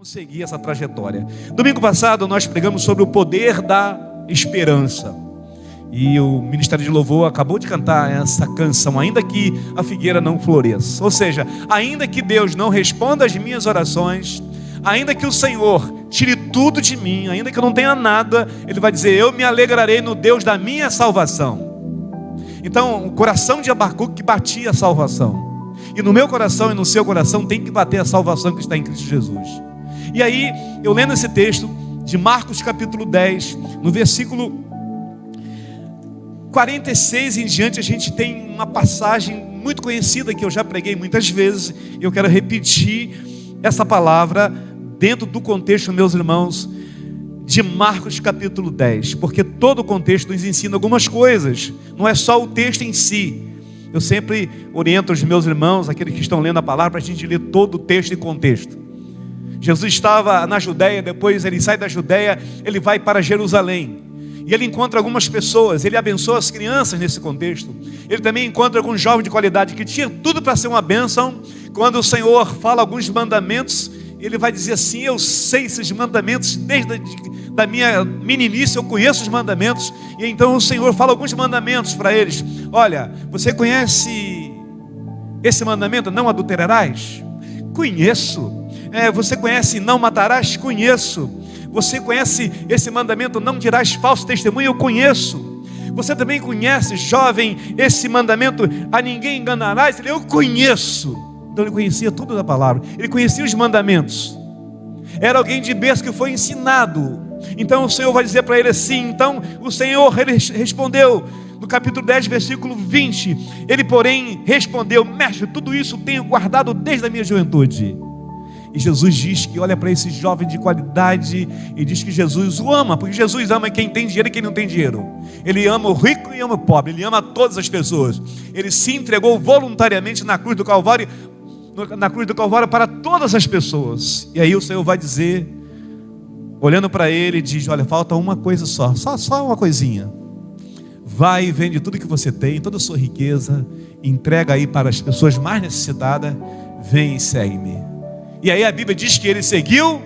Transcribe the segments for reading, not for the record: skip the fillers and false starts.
seguir essa trajetória. Domingo passado nós pregamos sobre o poder da esperança. E o Ministério de Louvor acabou de cantar essa canção, ainda que a figueira não floresça. Ou seja, ainda que Deus não responda às minhas orações, ainda que o Senhor tire tudo de mim, ainda que eu não tenha nada, Ele vai dizer: eu me alegrarei no Deus da minha salvação. Então o coração de Abacuque batia a salvação, e no meu coração e no seu coração tem que bater a salvação que está em Cristo Jesus. E aí eu lendo esse texto de Marcos capítulo 10, no versículo 46 em diante, a gente tem uma passagem muito conhecida que eu já preguei muitas vezes. Eu quero repetir essa palavra dentro do contexto, meus irmãos, de Marcos capítulo 10, porque todo o contexto nos ensina algumas coisas, não é só o texto em si. Eu sempre oriento os meus irmãos, aqueles que estão lendo a palavra, para a gente ler todo o texto e contexto. Jesus estava na Judéia, depois ele sai da Judéia, ele vai para Jerusalém. E ele encontra algumas pessoas, ele abençoa as crianças nesse contexto. Ele também encontra com um jovem de qualidade que tinha tudo para ser uma bênção. Quando o Senhor fala alguns mandamentos, ele vai dizer assim: eu sei esses mandamentos, desde da minha meninice eu conheço os mandamentos. E então o Senhor fala alguns mandamentos para eles. Olha, você conhece esse mandamento, não adulterarás? Conheço. Você conhece não matarás? Conheço. Você conhece esse mandamento, não dirás falso testemunho? Eu conheço. Você também conhece, jovem, esse mandamento, a ninguém enganarás? Eu conheço. Então ele conhecia tudo da palavra, ele conhecia os mandamentos. Era alguém de berço que foi ensinado. Então o Senhor vai dizer para ele assim. Então o Senhor respondeu no capítulo 10, versículo 20. Ele porém respondeu: mestre, tudo isso tenho guardado desde a minha juventude. E Jesus diz que olha para esse jovem de qualidade e diz que Jesus o ama, porque Jesus ama quem tem dinheiro e quem não tem dinheiro. Ele ama o rico e ama o pobre, ele ama todas as pessoas. Ele se entregou voluntariamente na cruz do Calvário para todas as pessoas. E aí o Senhor vai dizer, olhando para ele, diz: olha, falta uma coisa só uma coisinha. Vai e vende tudo que você tem, toda a sua riqueza, entrega aí para as pessoas mais necessitadas, vem e segue-me. E aí a Bíblia diz que ele seguiu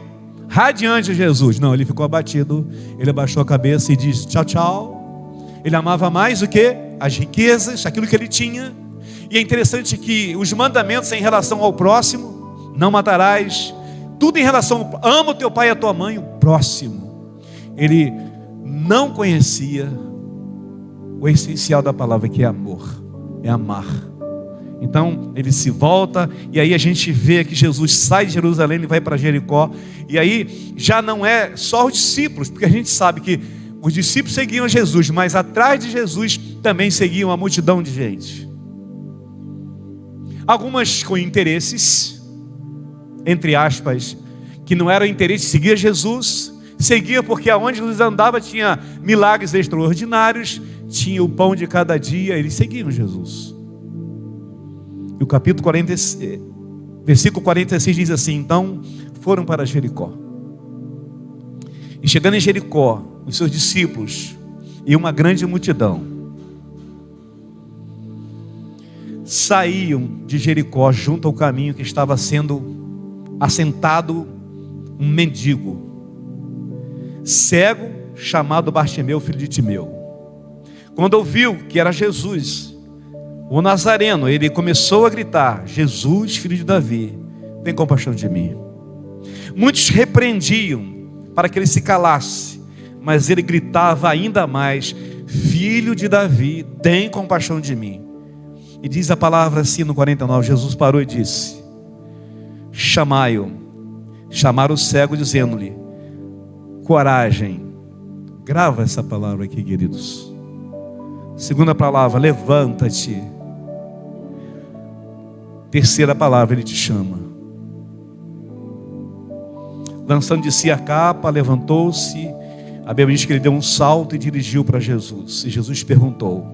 radiante a Jesus. Não, ele ficou abatido, ele abaixou a cabeça e disse: tchau, tchau. Ele amava mais o que? As riquezas, aquilo que ele tinha. E é interessante que os mandamentos em relação ao próximo: não matarás, tudo em relação ao ama o teu pai e a tua mãe, o próximo. Ele não conhecia o essencial da palavra, que é amor, é amar. Então ele se volta, e aí a gente vê que Jesus sai de Jerusalém e vai para Jericó. E aí já não é só os discípulos, porque a gente sabe que os discípulos seguiam Jesus, mas atrás de Jesus também seguiam uma multidão de gente. Algumas com interesses, entre aspas, que não era o interesse de seguir Jesus. Seguia porque aonde Jesus andava tinha milagres extraordinários, tinha o pão de cada dia. Eles seguiam Jesus. E o capítulo 46, versículo 46 diz assim: então foram para Jericó. E chegando em Jericó, os seus discípulos e uma grande multidão saíam de Jericó junto ao caminho que estava sendo assentado um mendigo, cego, chamado Bartimeu, filho de Timeu. Quando ouviu que era Jesus, o Nazareno, ele começou a gritar: Jesus, filho de Davi, tem compaixão de mim. Muitos repreendiam para que ele se calasse, mas ele gritava ainda mais: filho de Davi, tem compaixão de mim. E diz a palavra assim no 49, Jesus parou e disse: chamai-o. Chamaram o cego, dizendo-lhe: coragem. Grava essa palavra aqui, queridos. Segunda palavra: levanta-te. Terceira palavra: ele te chama. Lançando de si a capa, levantou-se. A Bíblia diz que ele deu um salto e dirigiu para Jesus. E Jesus perguntou,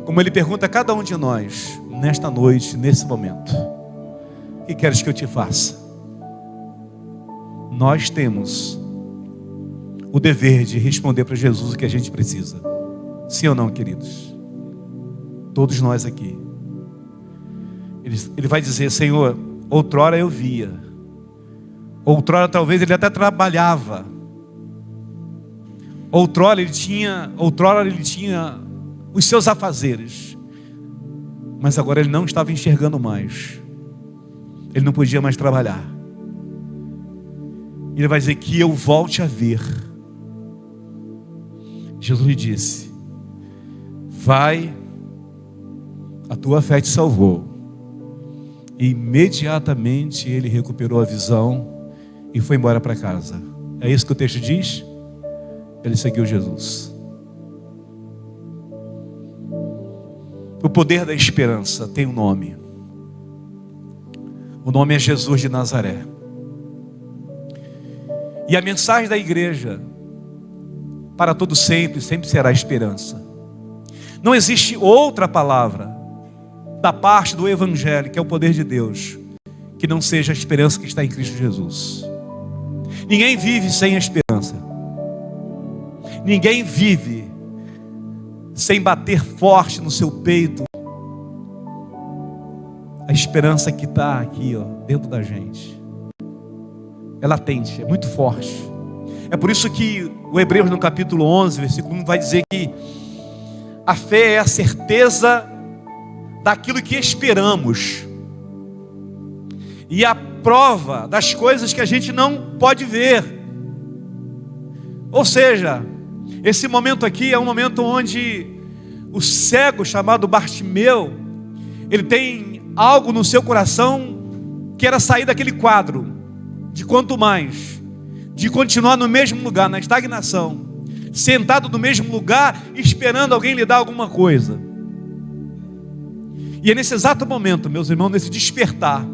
como ele pergunta a cada um de nós nesta noite, nesse momento: o que queres que eu te faça? Nós temos o dever de responder para Jesus o que a gente precisa. Sim ou não, queridos? Todos nós aqui. Ele vai dizer: Senhor, outrora eu via Outrora talvez ele até trabalhava. Outrora ele tinha os seus afazeres. Mas agora ele não estava enxergando mais. Ele não podia mais trabalhar. Ele vai dizer que eu volte a ver. Jesus lhe disse: vai, a tua fé te salvou. E imediatamente ele recuperou a visão e foi embora para casa. É isso que o texto diz? Ele seguiu Jesus. O poder da esperança tem um nome. O nome é Jesus de Nazaré. E a mensagem da igreja para todo sempre será esperança. Não existe outra palavra da parte do Evangelho, que é o poder de Deus, que não seja a esperança que está em Cristo Jesus. Ninguém vive sem a esperança. Ninguém vive sem bater forte no seu peito a esperança que está aqui, dentro da gente. É latente, é muito forte. É por isso que o Hebreus no capítulo 11, versículo 1 vai dizer que a fé é a certeza daquilo que esperamos e a prova das coisas que a gente não pode ver. Ou seja, esse momento aqui é um momento onde o cego chamado Bartimeu, ele tem algo no seu coração que era sair daquele quadro de quanto mais, de continuar no mesmo lugar, na estagnação, sentado no mesmo lugar, esperando alguém lhe dar alguma coisa. E é nesse exato momento, meus irmãos, nesse despertar,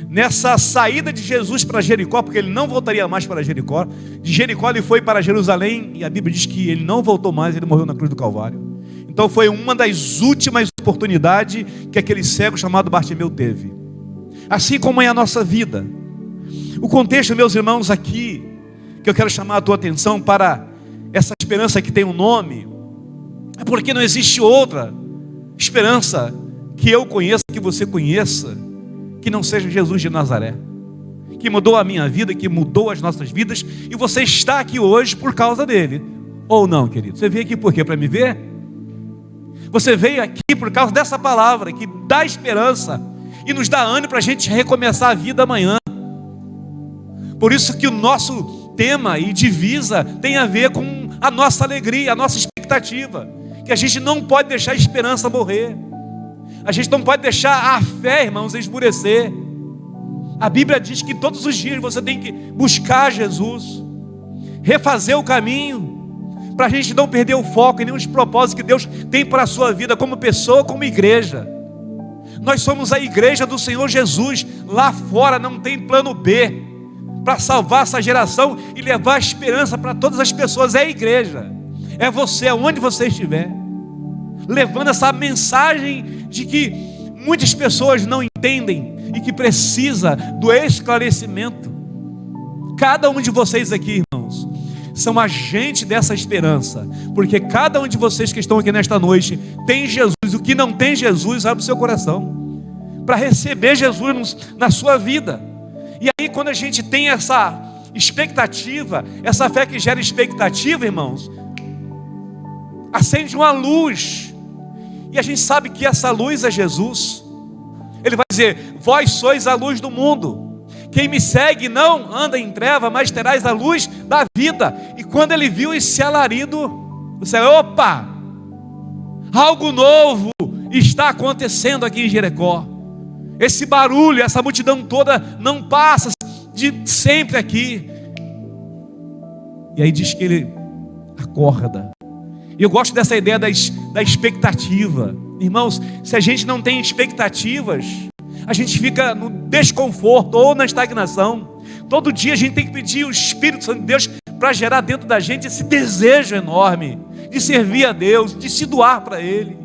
nessa saída de Jesus para Jericó, porque ele não voltaria mais para Jericó. De Jericó ele foi para Jerusalém, e a Bíblia diz que ele não voltou mais, ele morreu na cruz do Calvário. Então foi uma das últimas oportunidades que aquele cego chamado Bartimeu teve. Assim como é a nossa vida. O contexto, meus irmãos, aqui, que eu quero chamar a tua atenção para essa esperança que tem um nome, é porque não existe outra esperança que eu conheça, que você conheça, que não seja Jesus de Nazaré, que mudou a minha vida, que mudou as nossas vidas, e você está aqui hoje por causa dele, ou não, querido? Você veio aqui por quê? Para me ver? Você veio aqui por causa dessa palavra, que dá esperança, e nos dá ânimo para a gente recomeçar a vida amanhã. Por isso que o nosso tema e divisa tem a ver com a nossa alegria, a nossa expectativa, que a gente não pode deixar a esperança morrer. A gente não pode deixar a fé, irmãos, esmurecer. A Bíblia diz que todos os dias você tem que buscar Jesus, refazer o caminho, para a gente não perder o foco e nem os propósitos que Deus tem para a sua vida, como pessoa, como igreja. Nós somos a igreja do Senhor Jesus. Lá fora não tem plano B para salvar essa geração e levar a esperança para todas as pessoas. É a igreja, é você, aonde você estiver, levando essa mensagem de que muitas pessoas não entendem e que precisa do esclarecimento. Cada um de vocês aqui, irmãos, são agentes dessa esperança, porque cada um de vocês que estão aqui nesta noite tem Jesus. O que não tem Jesus, abre o seu coração para receber Jesus na sua vida. E aí, quando a gente tem essa expectativa, essa fé que gera expectativa, irmãos, acende uma luz, e a gente sabe que essa luz é Jesus. Ele vai dizer: vós sois a luz do mundo, quem me segue não anda em treva, mas terás a luz da vida. E quando ele viu esse alarido, você: opa, algo novo está acontecendo aqui em Jericó. Esse barulho, essa multidão toda não passa de sempre aqui. E aí diz que ele acorda. E eu gosto dessa ideia da expectativa. Irmãos, se a gente não tem expectativas, a gente fica no desconforto ou na estagnação. Todo dia a gente tem que pedir o Espírito Santo de Deus para gerar dentro da gente esse desejo enorme de servir a Deus, de se doar para Ele,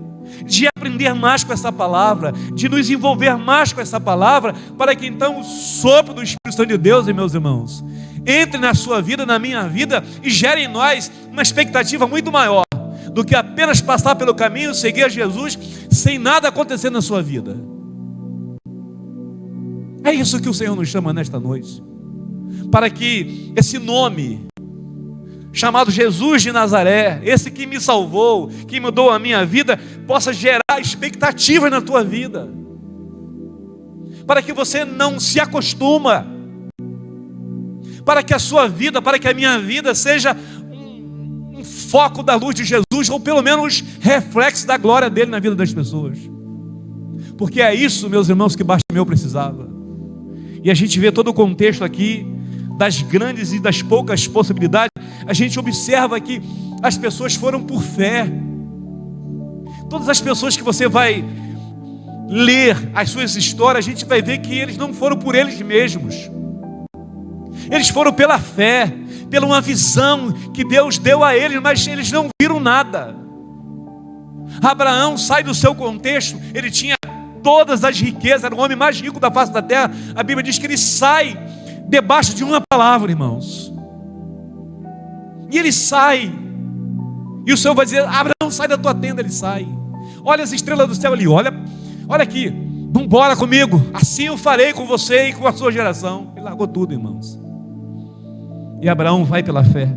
de aprender mais com essa palavra, de nos envolver mais com essa palavra, para que então o sopro do Espírito Santo de Deus, meus irmãos, entre na sua vida, na minha vida, e gere em nós uma expectativa muito maior do que apenas passar pelo caminho, seguir a Jesus, sem nada acontecer na sua vida. É isso que o Senhor nos chama nesta noite. para que esse nome, chamado Jesus de Nazaré, esse que me salvou, que mudou a minha vida, possa gerar expectativas na tua vida, para que você não se acostuma, para que a sua vida, para que a minha vida seja um foco da luz de Jesus, ou pelo menos reflexo da glória dele na vida das pessoas, porque é isso, meus irmãos, que Bartimeu precisava. E a gente vê todo o contexto aqui, das grandes e das poucas possibilidades. A gente observa que as pessoas foram por fé. Todas as pessoas que você vai ler as suas histórias, a gente vai ver que eles não foram por eles mesmos, eles foram pela fé, pela uma visão que Deus deu a eles, mas eles não viram nada. Abraão sai do seu contexto, ele tinha todas as riquezas, era o homem mais rico da face da terra. A Bíblia diz que ele sai debaixo de uma palavra, irmãos. E ele sai, e o Senhor vai dizer: Abraão, sai da tua tenda. Ele sai, olha as estrelas do céu ali, olha aqui, vamos embora comigo, assim eu farei com você e com a sua geração. Ele largou tudo, irmãos, e Abraão vai pela fé.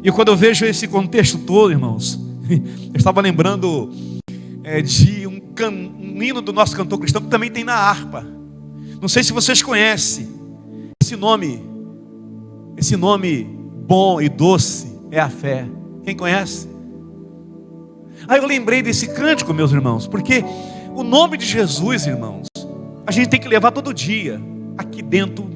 E quando eu vejo esse contexto todo, irmãos, eu estava lembrando de um hino do nosso cantor cristão, que também tem na harpa. Não sei se vocês conhecem esse nome bom e doce é a fé. Quem conhece? Aí eu lembrei desse cântico, meus irmãos, porque o nome de Jesus, irmãos, a gente tem que levar todo dia, aqui dentro,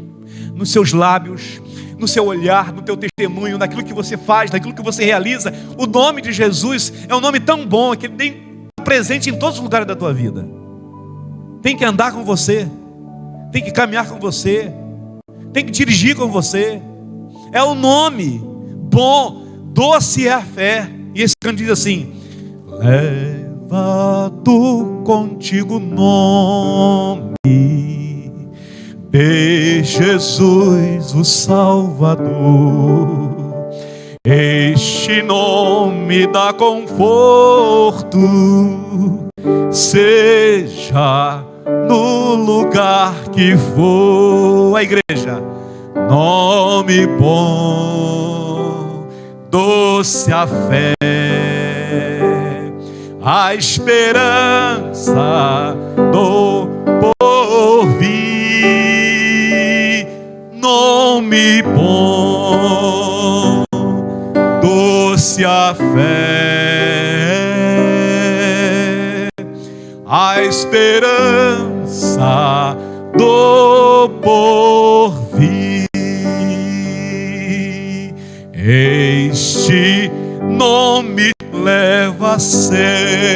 nos seus lábios, no seu olhar, no teu testemunho, naquilo que você faz, naquilo que você realiza. O nome de Jesus é um nome tão bom que ele tem presente em todos os lugares da tua vida. Tem que andar com você, tem que caminhar com você, tem que dirigir com você. É o nome bom, doce é a fé. E esse canto diz assim: leva tu contigo o nome de Jesus o Salvador. Este nome dá conforto, seja no lugar que for. A igreja: nome bom, doce a fé, a esperança do porvir. Nome bom, doce a fé, a esperança do porvir. Este nome leva sempre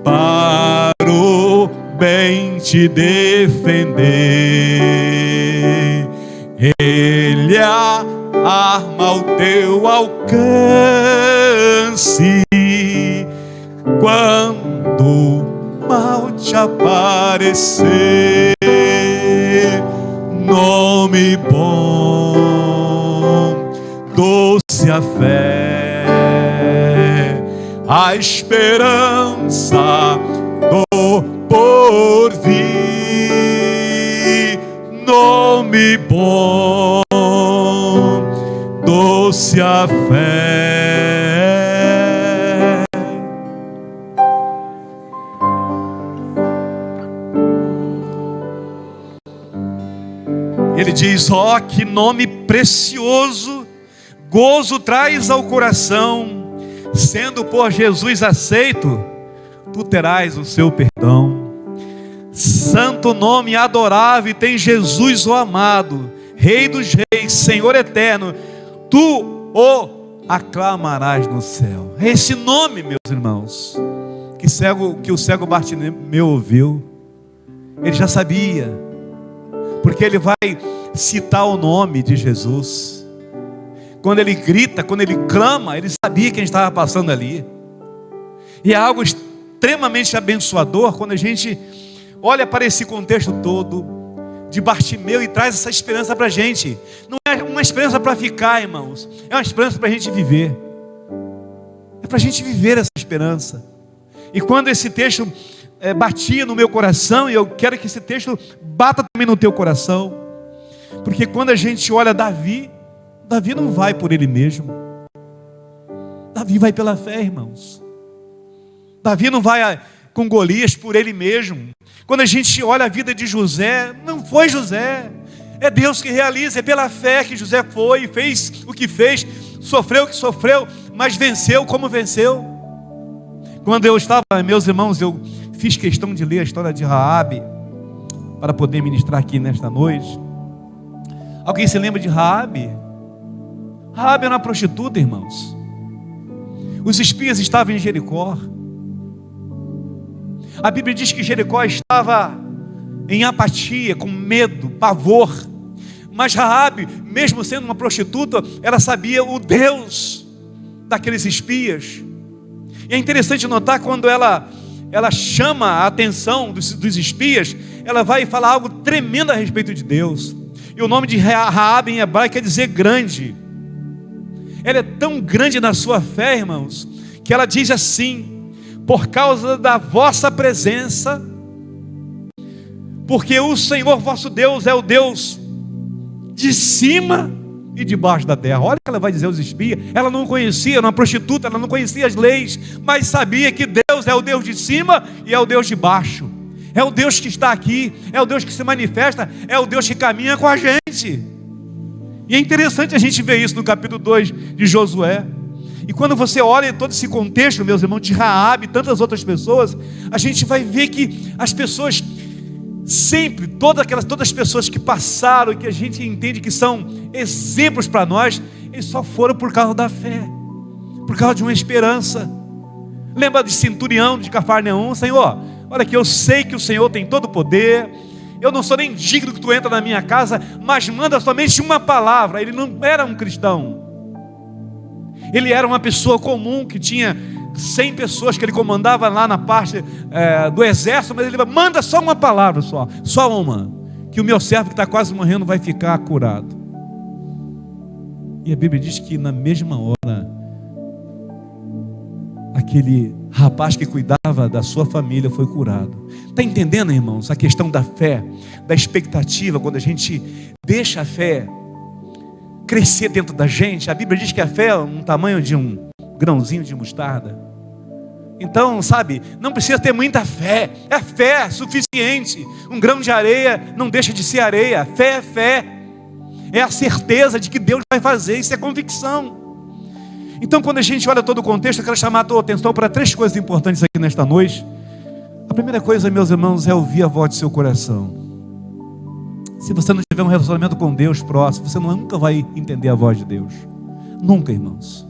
para o bem te defender. Ele arma ao teu alcance quando o mal te aparecer. Nome bom, doce a fé, a esperança do porvir. Nome bom, doce a fé. Ele diz: ó, que nome precioso, gozo traz ao coração, sendo por Jesus aceito, tu terás o seu perdão. Santo nome adorável tem Jesus o amado, Rei dos reis, Senhor eterno, tu o aclamarás no céu. É esse nome, meus irmãos, que o cego Bartimeu ouviu. Ele já sabia, porque ele vai citar o nome de Jesus. Quando ele grita, quando ele clama, ele sabia quem estava passando ali. E é algo extremamente abençoador quando a gente olha para esse contexto todo de Bartimeu e traz essa esperança para a gente. Não é uma esperança para ficar, irmãos, é uma esperança para a gente viver. É para a gente viver essa esperança. E quando esse texto batia no meu coração, e eu quero que esse texto bata também no teu coração. Porque quando a gente olha Davi não vai por ele mesmo. Davi vai pela fé, irmãos. Davi não vai com Golias por ele mesmo. Quando a gente olha a vida de José, não foi José. É Deus que realiza, é pela fé que José foi, fez o que fez, sofreu o que sofreu, mas venceu como venceu. Quando eu estava, meus irmãos, eu fiz questão de ler a história de Raabe, para poder ministrar aqui nesta noite. Alguém se lembra de Raabe? Raabe era uma prostituta, irmãos. Os espias estavam em Jericó. A Bíblia diz que Jericó estava em apatia, com medo, pavor. Mas Raabe, mesmo sendo uma prostituta, ela sabia o Deus daqueles espias. E é interessante notar quando ela chama a atenção dos espias, ela vai falar algo tremendo a respeito de Deus. E o nome de Raabe em hebraico quer dizer grande. Ela é tão grande na sua fé, irmãos, que ela diz assim: por causa da vossa presença, porque o Senhor vosso Deus é o Deus de cima e de baixo da terra. Olha o que ela vai dizer aos espias. Ela não conhecia, era uma prostituta, ela não conhecia as leis, mas sabia que Deus é o Deus de cima e é o Deus de baixo. É o Deus que está aqui, é o Deus que se manifesta, é o Deus que caminha com a gente. E é interessante a gente ver isso no capítulo 2 de Josué. E quando você olha todo esse contexto, meus irmãos, de Raabe e tantas outras pessoas, a gente vai ver que as pessoas sempre, todas as pessoas que passaram e que a gente entende que são exemplos para nós, eles só foram por causa da fé, por causa de uma esperança. Lembra de centurião de Cafarnaum? Senhor, olha que eu sei que o Senhor tem todo o poder, eu não sou nem digno que tu entra na minha casa, mas manda somente uma palavra. Ele não era um cristão, ele era uma pessoa comum que tinha 100 pessoas que ele comandava lá na parte do exército, mas ele manda só uma palavra, só uma, que o meu servo que está quase morrendo vai ficar curado. E a Bíblia diz que na mesma hora, aquele rapaz que cuidava da sua família foi curado. Está entendendo, irmãos, a questão da fé, da expectativa, quando a gente deixa a fé crescer dentro da gente? A Bíblia diz que a fé é um tamanho de um grãozinho de mostarda. Então, sabe, não precisa ter muita fé, é fé suficiente. Um grão de areia não deixa de ser areia. Fé é fé, é a certeza de que Deus vai fazer, isso é convicção. Então, quando a gente olha todo o contexto, eu quero chamar a tua atenção para 3 coisas importantes aqui nesta noite. A primeira coisa, meus irmãos, é ouvir a voz do seu coração. Se você não tiver um relacionamento com Deus próximo, você nunca vai entender a voz de Deus. Nunca, irmãos.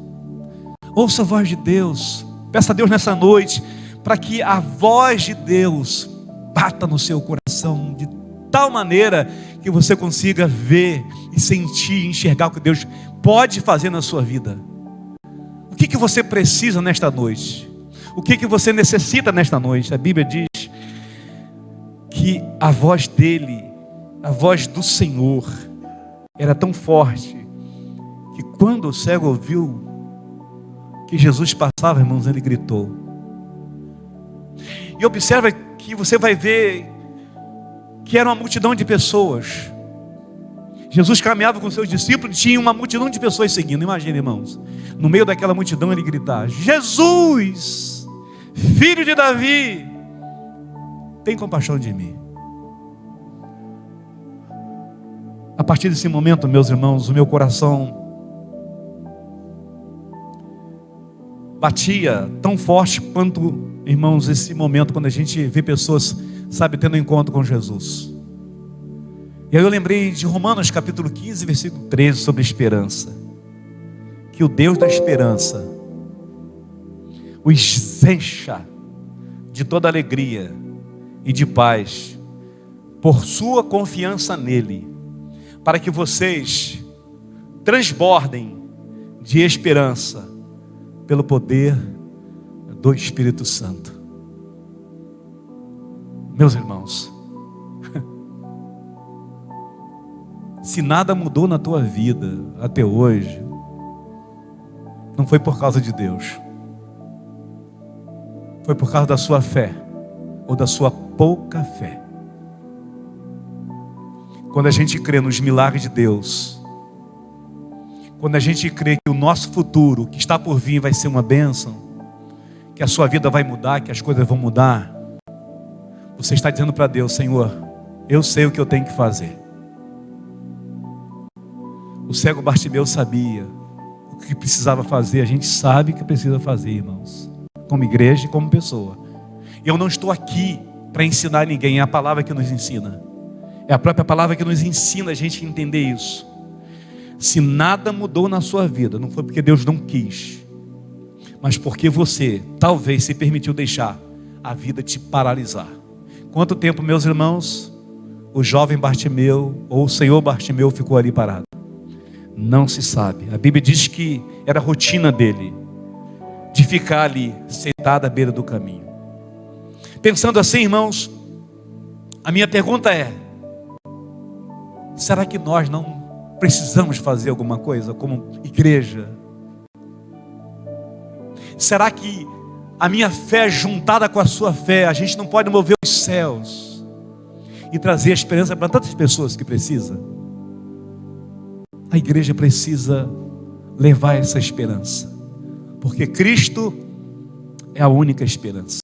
Ouça a voz de Deus. Peça a Deus nessa noite para que a voz de Deus bata no seu coração de tal maneira que você consiga ver e sentir, enxergar o que Deus pode fazer na sua vida. O que você precisa nesta noite? O que você necessita nesta noite? A Bíblia diz que a voz dele, a voz do Senhor, era tão forte que quando o cego ouviu que Jesus passava, irmãos, ele gritou. E observa que você vai ver que era uma multidão de pessoas. Jesus caminhava com seus discípulos e tinha uma multidão de pessoas seguindo. Imagina, irmãos, no meio daquela multidão ele gritar: Jesus, filho de Davi, tem compaixão de mim. A partir desse momento, meus irmãos, o meu coração batia tão forte quanto, irmãos, esse momento quando a gente vê pessoas, sabe, tendo um encontro com Jesus. E aí eu lembrei de Romanos capítulo 15, versículo 13, sobre esperança. Que o Deus da esperança os encha de toda alegria e de paz por sua confiança nele, para que vocês transbordem de esperança pelo poder do Espírito Santo. Meus irmãos, se nada mudou na tua vida até hoje, não foi por causa de Deus, foi por causa da sua fé, ou da sua pouca fé. Quando a gente crê nos milagres de Deus, quando a gente crê que o nosso futuro, o que está por vir, vai ser uma bênção, que a sua vida vai mudar, que as coisas vão mudar, você está dizendo para Deus: Senhor, eu sei o que eu tenho que fazer. O cego Bartimeu sabia o que precisava fazer. A gente sabe o que precisa fazer, irmãos, como igreja e como pessoa. Eu não estou aqui para ensinar ninguém, é a palavra que nos ensina. É a própria palavra que nos ensina a gente a entender isso. Se nada mudou na sua vida, não foi porque Deus não quis, mas porque você talvez se permitiu deixar a vida te paralisar. Quanto tempo, meus irmãos, o jovem Bartimeu ou o senhor Bartimeu ficou ali parado? Não se sabe. A Bíblia diz que era a rotina dele de ficar ali sentado à beira do caminho. Pensando assim, irmãos, a minha pergunta é: será que nós não precisamos fazer alguma coisa como igreja? Será que a minha fé juntada com a sua fé, a gente não pode mover os céus e trazer esperança para tantas pessoas que precisam? A igreja precisa levar essa esperança, porque Cristo é a única esperança.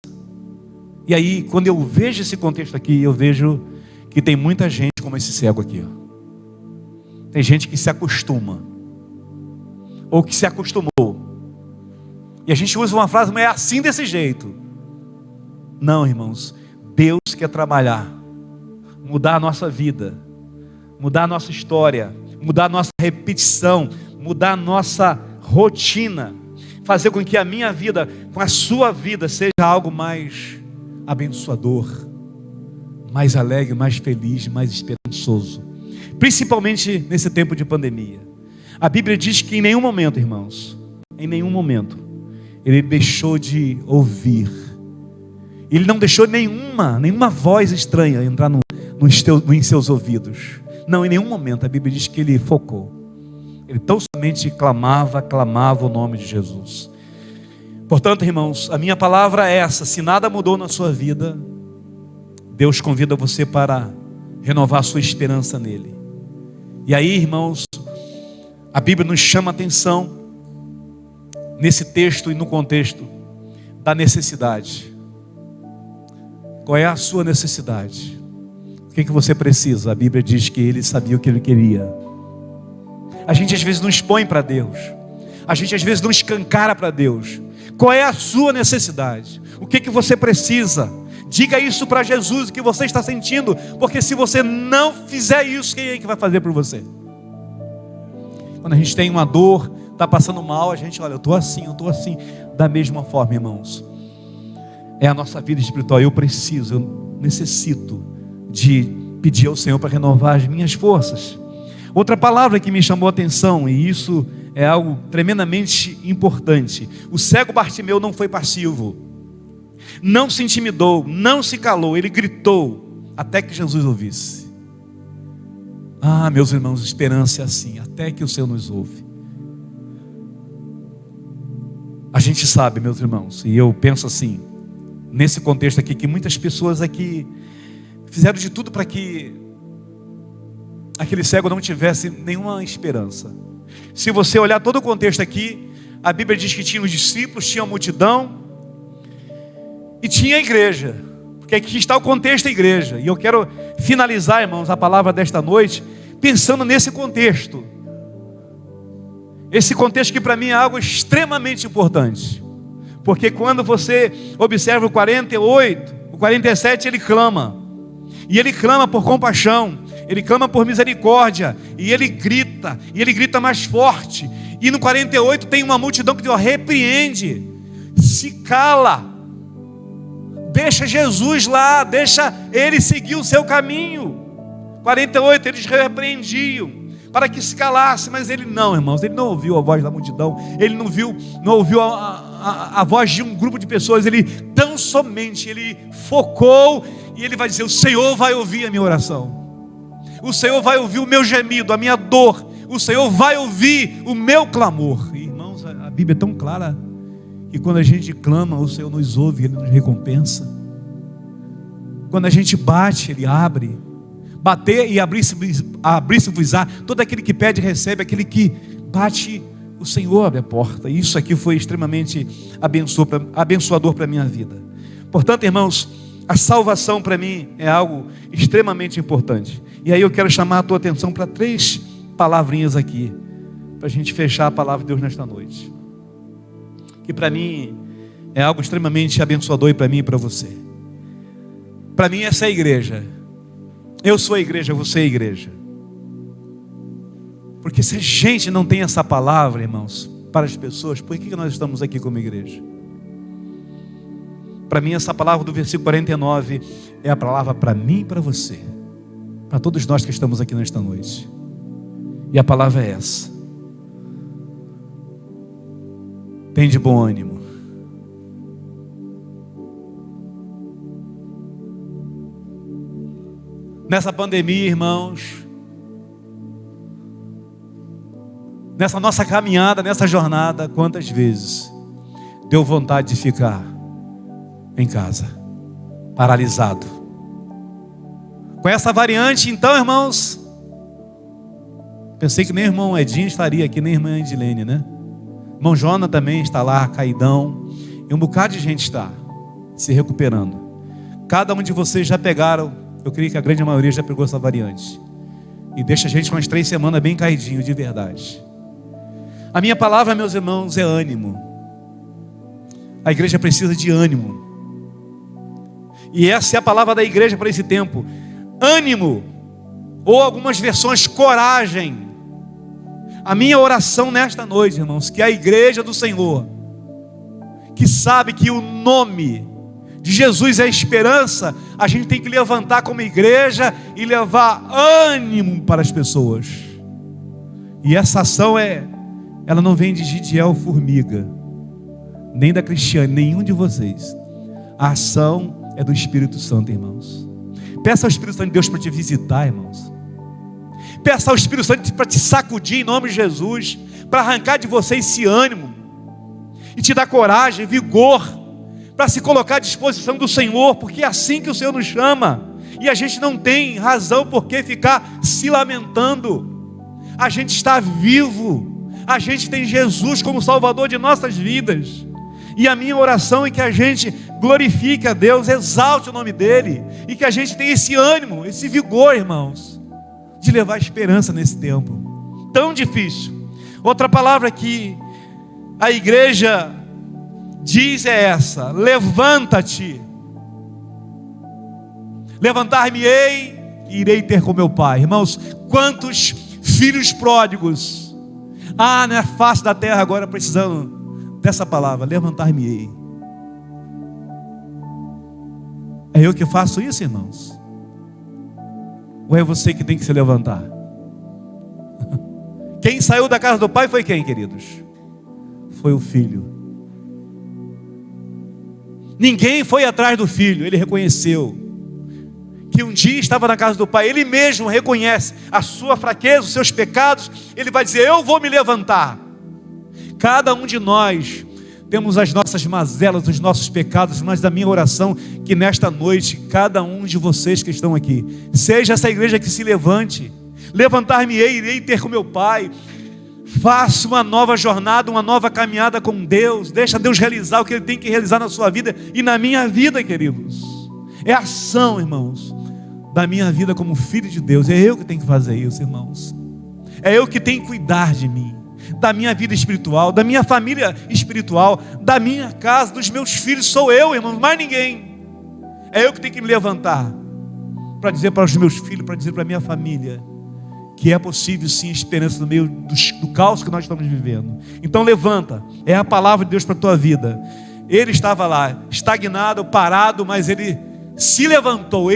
E aí, quando eu vejo esse contexto aqui, eu vejo que tem muita gente como esse cego aqui, ó. Tem gente que se acostuma, ou que se acostumou, e a gente usa uma frase: mas é assim, desse jeito. Não, irmãos, Deus quer trabalhar, mudar a nossa vida, mudar a nossa história, mudar a nossa repetição, mudar a nossa rotina, fazer com que a minha vida, com a sua vida, seja algo mais abençoador, mais alegre, mais feliz, mais esperançoso. Principalmente nesse tempo de pandemia. A Bíblia diz que em nenhum momento, irmãos, em nenhum momento, ele deixou de ouvir. Ele não deixou nenhuma voz estranha entrar em seus ouvidos. Não, em nenhum momento. A Bíblia diz que ele focou. Ele tão somente clamava o nome de Jesus. Portanto, irmãos, a minha palavra é essa: se nada mudou na sua vida, Deus convida você para renovar a sua esperança nele. E aí, irmãos, a Bíblia nos chama a atenção nesse texto e no contexto da necessidade. Qual é a sua necessidade? O que você precisa? A Bíblia diz que ele sabia o que ele queria. A gente às vezes não expõe para Deus, a gente às vezes não escancara para Deus. Qual é a sua necessidade? O que você precisa? Diga isso para Jesus, o que você está sentindo, porque se você não fizer isso, quem é que vai fazer por você? Quando a gente tem uma dor, está passando mal, a gente: olha, eu estou assim. Da mesma forma, irmãos, é a nossa vida espiritual. Eu necessito de pedir ao Senhor para renovar as minhas forças. Outra palavra que me chamou a atenção, e isso é algo tremendamente importante: o cego Bartimeu não foi passivo, não se intimidou, não se calou, ele gritou até que Jesus ouvisse. Ah, meus irmãos, esperança é assim, até que o Senhor nos ouve. A gente sabe, meus irmãos, e eu penso assim, nesse contexto aqui, que muitas pessoas aqui fizeram de tudo para que aquele cego não tivesse nenhuma esperança. Se você olhar todo o contexto aqui, a Bíblia diz que tinha os discípulos, tinha a multidão e tinha a igreja, porque aqui está o contexto da igreja. E eu quero finalizar, irmãos, a palavra desta noite pensando nesse contexto. Esse contexto que para mim é algo extremamente importante, porque quando você observa o 48, o 47, ele clama, e ele clama por compaixão, ele clama por misericórdia, e ele grita mais forte. E no 48 tem uma multidão que repreende, se cala, deixa Jesus lá, deixa ele seguir o seu caminho. 48, eles repreendiam para que se calasse, mas ele não, irmãos, ele não ouviu a voz da multidão, ele não ouviu a voz de um grupo de pessoas, ele tão somente, ele focou, e ele vai dizer: o Senhor vai ouvir a minha oração, o Senhor vai ouvir o meu gemido, a minha dor, o Senhor vai ouvir o meu clamor. E, irmãos, a Bíblia é tão clara, que quando a gente clama, o Senhor nos ouve, Ele nos recompensa. Quando a gente bate, Ele abre. Bater e abrir-se-vos-á. Todo aquele que pede, recebe. Aquele que bate, o Senhor abre a porta. E isso aqui foi extremamente abençoador para a minha vida. Portanto, irmãos, a salvação para mim é algo extremamente importante. E aí eu quero chamar a tua atenção para 3 palavrinhas aqui, para a gente fechar a palavra de Deus nesta noite, que para mim é algo extremamente abençoador, e para mim e para você. Para mim essa é a igreja. Eu sou a igreja, você é a igreja. Porque se a gente não tem essa palavra, irmãos, para as pessoas, por que nós estamos aqui como igreja? Para mim essa palavra do versículo 49 é a palavra para mim e para você, para todos nós que estamos aqui nesta noite. E a palavra é essa: tem de bom ânimo. Nessa pandemia, irmãos, nessa nossa caminhada, nessa jornada, quantas vezes deu vontade de ficar em casa, paralisado? Com essa variante, então, irmãos, pensei que nem o irmão Edinho estaria aqui, nem a irmã Edilene, né? Irmão Jona também está lá, caidão. E um bocado de gente está se recuperando. Cada um de vocês já pegaram, eu creio que a grande maioria já pegou essa variante. E deixa a gente umas 3 semanas bem caidinho, de verdade. A minha palavra, meus irmãos, é ânimo. A igreja precisa de ânimo. E essa é a palavra da igreja para esse tempo: ânimo, ou algumas versões, coragem. A minha oração nesta noite, irmãos, que a igreja do Senhor, que sabe que o nome de Jesus é a esperança, a gente tem que levantar como igreja e levar ânimo para as pessoas. E essa ação ela não vem de Gidiel Formiga, nem da Cristiane, nenhum de vocês. A ação é do Espírito Santo, irmãos. Peça ao Espírito Santo de Deus para te visitar, irmãos. Peça ao Espírito Santo para te sacudir em nome de Jesus, para arrancar de você esse ânimo e te dar coragem, vigor, para se colocar à disposição do Senhor, porque é assim que o Senhor nos chama. E a gente não tem razão por que ficar se lamentando. A gente está vivo, a gente tem Jesus como Salvador de nossas vidas. E a minha oração é que a gente glorifique a Deus, exalte o nome dEle, e que a gente tenha esse ânimo, esse vigor, irmãos, de levar esperança nesse tempo tão difícil. Outra palavra que a igreja diz é essa: levanta-te. Levantar-me-ei e irei ter com meu pai. Irmãos, quantos filhos pródigos na face da terra agora precisando dessa palavra: levantar-me-ei. É eu que faço isso, irmãos? Ou é você que tem que se levantar? Quem saiu da casa do pai foi quem, queridos? Foi o filho. Ninguém foi atrás do filho. Ele reconheceu que um dia estava na casa do pai. Ele mesmo reconhece a sua fraqueza, os seus pecados. Ele vai dizer: eu vou me levantar. Cada um de nós temos as nossas mazelas, os nossos pecados, mas da minha oração que nesta noite, cada um de vocês que estão aqui, seja essa igreja que se levante. Levantar-me-ei, irei ter com meu pai. Faça uma nova jornada, uma nova caminhada com Deus. Deixa Deus realizar o que Ele tem que realizar na sua vida e na minha vida, queridos. É ação, irmãos, da minha vida como filho de Deus. É eu que tenho que fazer isso, irmãos. É eu que tenho que cuidar de mim, da minha vida espiritual, da minha família espiritual, da minha casa, dos meus filhos. Sou eu, irmãos, mais ninguém. É eu que tenho que me levantar para dizer para os meus filhos, para dizer para a minha família que é possível sim esperança no meio do caos que nós estamos vivendo. Então levanta, é a palavra de Deus para a tua vida. Ele estava lá, estagnado, parado, mas ele se levantou,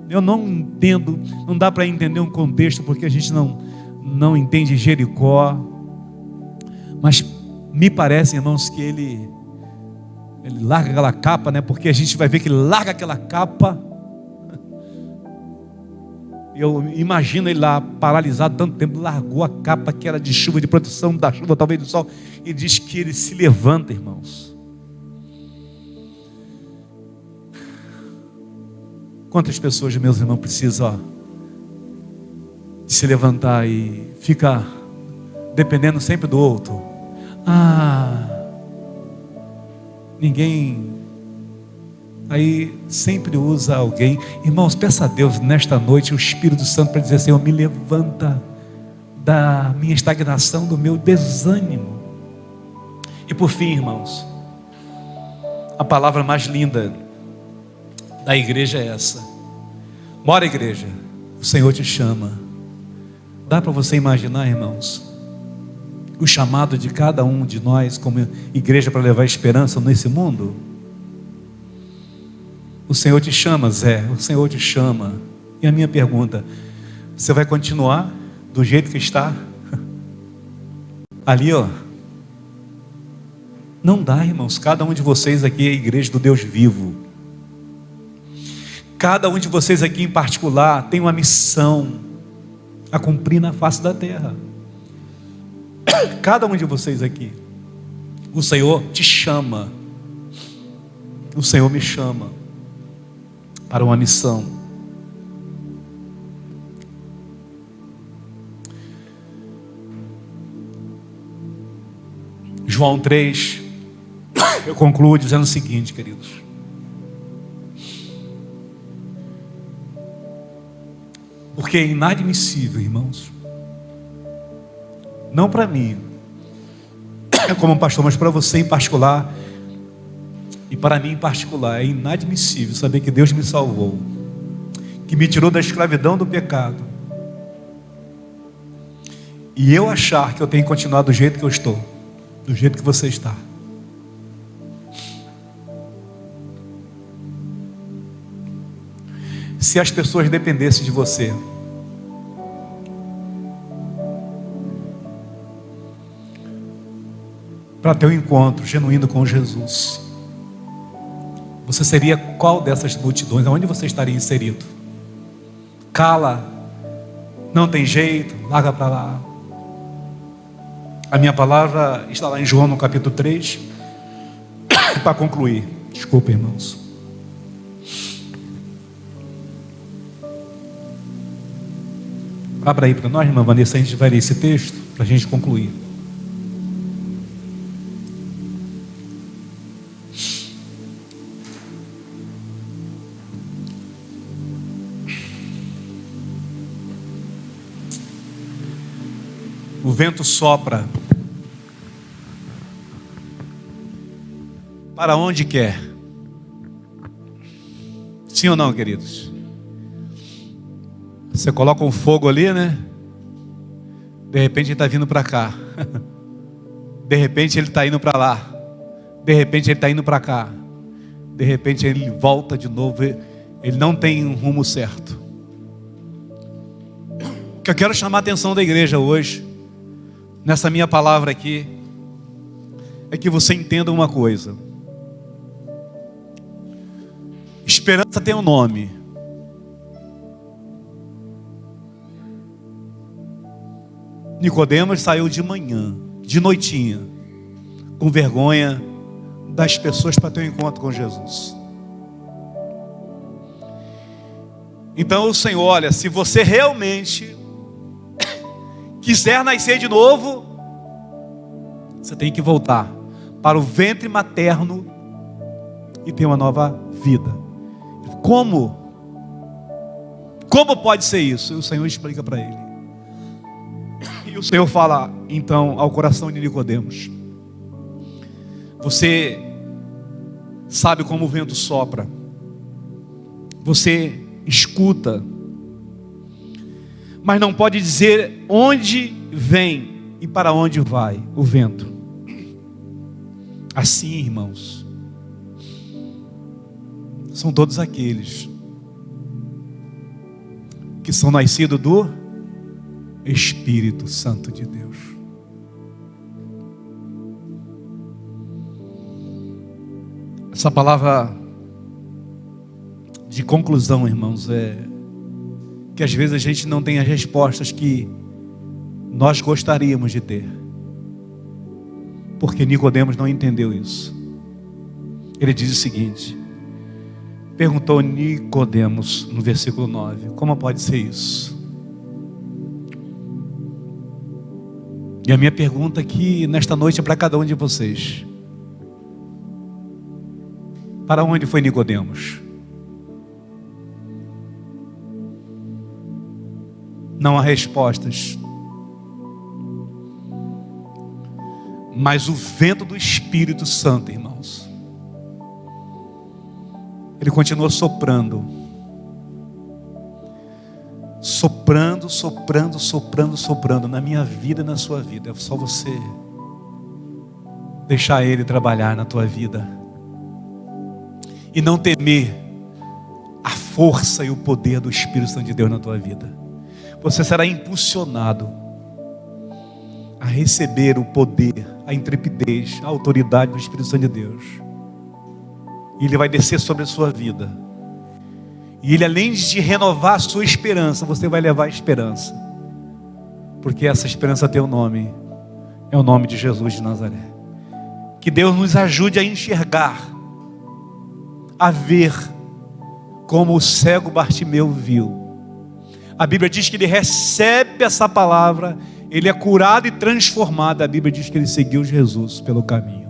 Eu não entendo, não dá para entender um contexto, porque a gente não entende Jericó, mas me parece, irmãos, que ele larga aquela capa, né? Porque a gente vai ver que ele larga aquela capa. Eu imagino ele lá paralisado tanto tempo, largou a capa que era de chuva, de proteção da chuva, talvez do sol, e diz que ele se levanta, irmãos. Quantas pessoas, meus irmãos, precisam de se levantar e ficar dependendo sempre do outro? Ninguém. Aí sempre usa alguém. Irmãos, peça a Deus nesta noite o Espírito Santo para dizer: Senhor, me levanta da minha estagnação, do meu desânimo. E por fim, irmãos, a palavra mais linda da igreja é essa: bora, igreja, o Senhor te chama. Dá para você imaginar, irmãos, o chamado de cada um de nós como igreja para levar esperança nesse mundo? O Senhor te chama, Zé, o Senhor te chama. E a minha pergunta: você vai continuar do jeito que está? Ali, não dá, irmãos. Cada um de vocês aqui é a igreja do Deus vivo. Cada um de vocês aqui em particular tem uma missão a cumprir na face da terra. Cada um de vocês aqui. O Senhor te chama. O Senhor me chama para uma missão. João 3, eu concluo dizendo o seguinte, queridos: porque é inadmissível, irmãos, não para mim, como pastor, mas para você em particular, e para mim em particular, é inadmissível saber que Deus me salvou, que me tirou da escravidão do pecado, e eu achar que eu tenho que continuar do jeito que eu estou, do jeito que você está. Se as pessoas dependessem de você, para ter um encontro genuíno com Jesus, você seria qual dessas multidões? Aonde você estaria inserido? Cala, não tem jeito, larga para lá. A minha palavra está lá em João no capítulo 3. Para concluir, desculpa, irmãos, abra aí para nós, irmã Vanessa, a gente vai ler esse texto para a gente concluir. O vento sopra para onde quer. Sim ou não, queridos? Você coloca um fogo ali, né? De repente ele está vindo para cá. De repente ele está indo para lá. De repente ele está indo para cá. De repente ele volta de novo. Ele não tem um rumo certo. O que eu quero chamar a atenção da igreja hoje, nessa minha palavra aqui, é que você entenda uma coisa: esperança tem um nome. Nicodemos saiu de manhã, de noitinha, com vergonha das pessoas, para ter um encontro com Jesus. Então o Senhor, olha, se você realmente quiser nascer de novo, você tem que voltar para o ventre materno e ter uma nova vida. Como? Como pode ser isso? E o Senhor explica para ele. E o Senhor fala então ao coração de Nicodemos: você sabe como o vento sopra, você escuta, mas não pode dizer onde vem e para onde vai o vento. Assim, irmãos, são todos aqueles que são nascidos do Espírito Santo de Deus. Essa palavra de conclusão, irmãos, é que às vezes a gente não tem as respostas que nós gostaríamos de ter, porque Nicodemos não entendeu isso. Ele diz o seguinte: perguntou Nicodemos no versículo 9: como pode ser isso? E a minha pergunta aqui nesta noite é para cada um de vocês: para onde foi Nicodemos? Não há respostas, mas o vento do Espírito Santo, irmãos, ele continua soprando, soprando, soprando, soprando, soprando na minha vida e na sua vida. É só você deixar ele trabalhar na tua vida e não temer a força e o poder do Espírito Santo de Deus na tua vida. Você será impulsionado a receber o poder, a intrepidez, a autoridade do Espírito Santo de Deus. E ele vai descer sobre a sua vida. E ele, além de renovar a sua esperança, você vai levar a esperança. Porque essa esperança tem um nome. É o nome de Jesus de Nazaré. Que Deus nos ajude a enxergar, a ver como o cego Bartimeu viu. A Bíblia diz que ele recebe essa palavra, ele é curado e transformado. A Bíblia diz que ele seguiu Jesus pelo caminho.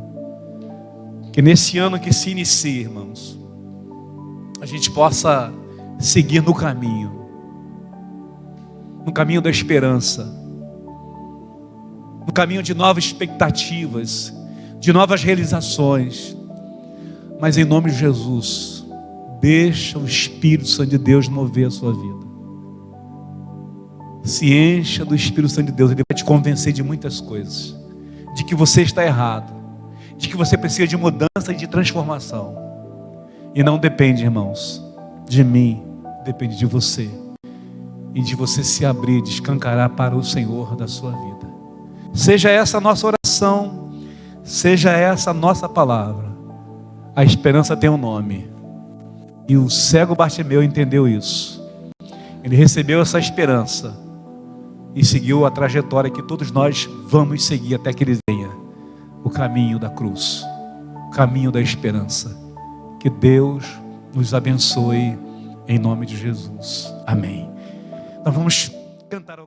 Que nesse ano que se inicia, irmãos, a gente possa seguir no caminho da esperança, no caminho de novas expectativas, de novas realizações. Mas em nome de Jesus, deixa o Espírito Santo de Deus mover a sua vida. Se encha do Espírito Santo de Deus. Ele vai te convencer de muitas coisas, de que você está errado, de que você precisa de mudança e de transformação. E não depende, irmãos, de mim, depende de você. E de você se abrir, de escancarar para o Senhor da sua vida. Seja essa a nossa oração, seja essa a nossa palavra. A esperança tem um nome. E o cego Bartimeu entendeu isso. Ele recebeu essa esperança e seguiu a trajetória que todos nós vamos seguir até que ele venha. O caminho da cruz, o caminho da esperança. Que Deus nos abençoe em nome de Jesus. Amém. Nós vamos cantar ao